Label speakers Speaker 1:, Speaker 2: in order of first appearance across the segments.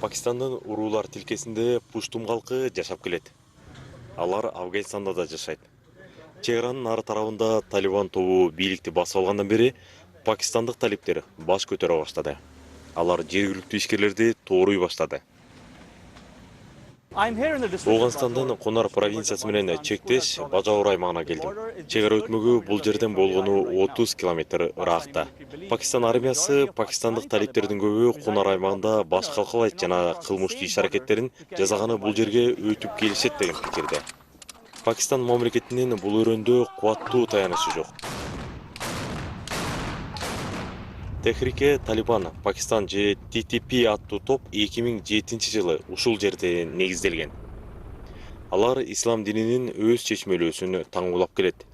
Speaker 1: Пакистандын уруулар тилкесинде пуштум калкы жашап келет. Алар Афганистанда да жашайт. Чек аранын ары тарабында Талибан тобу бийликти басып алгандан бери пакистандык талиптер баш көтөрө баштады. Алар жергиликтүү ишкерлерди тооруй баштады. Оганстандын Конар провинциясы менен чектеш Бажаур аймагына келдим. Чек ара өтмөгү бул жерден болгону 30 километр ыракта. Пакистан армиясы пакистандык талиптердин көбү Конар аймагында баш калкалайт жана кылмыштуу иш-аракеттерин жасаганы бул жерге өтүп келишет деген пикирде. Пакистан мамлекетинин бул өрөөндө кубаттуу таянычы жок. Техрике Талибан Пакистан же ТТП аттуу топ 2007-жылы ушул жерде негизделген. Алар ислам дининин өз чечмелөөсүн таңуулап келет.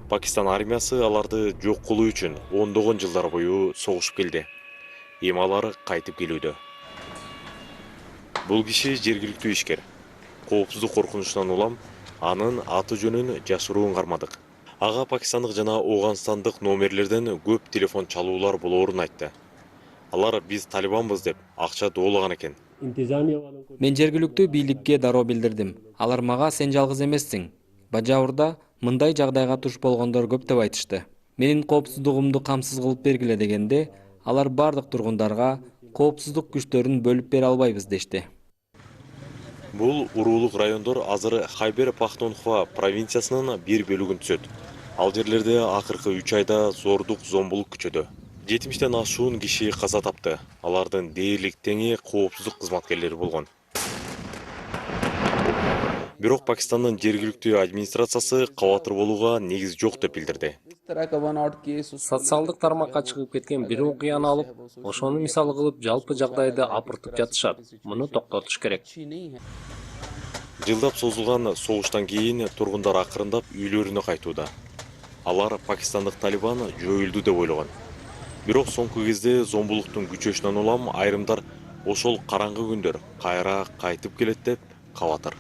Speaker 1: Пакистан армиясы аларды жок кылуу үчүн ондогон жылдар бою согушуп келди. Эми алар кайтып келүүдө. Бул киши жергиликтүү ишкер. Коопсуздук коркунучунан улам анын аты жөнүн жашыруун кармадык. Ага пакистандык жана Оганстандык номерлерден көп телефон чалуулар болоорун айтты. Алар биз Талибанбыз деп акча доолаган экен.
Speaker 2: Мен жергиликтүү бийликке дароо билдирдим. Алар мага сен жалгыз эмессиң. Бажаурда мындай жагдайга туш болгондор көп деп айтышты. Менин коопсуздугумду камсыз кылып бергиле дегенде, алар бардык тургундарга коопсуздук күчтөрүн бөлүп бере албайбыз дешти.
Speaker 1: Бул уруулук райондор азыр Хайбер Пахтунхва провинциясынын бир бөлүгүн түзөт. Ал жерлерде акыркы 3 айда зордук зомбулук күчөдө. 70тен ашуун киши каза тапты. Алардын дээрлик теңи коопсуздук кызматкерлери болгон. Бирок Пакистандын жергиликтүү администрациясы кабатыр болууга негиз жок деп билдирди.
Speaker 3: Социалдык тармакка чыгып кеткен бир окуяны алып, ошону мисал кылып жалпы жагдайды апыртып жатышат. Муну токтотуш керек.
Speaker 1: Жылдап созулган согуштан кийин тургундар акырындап үйлөрүнө кайтууда. Алар пакистандык Талибан жоюлду деп ойлогон. Бирок соңку кезде зомбулуктун күчөшүнөн улам айрымдар ошол караңгы күндөр кайра кайтып келет деп кабатыр.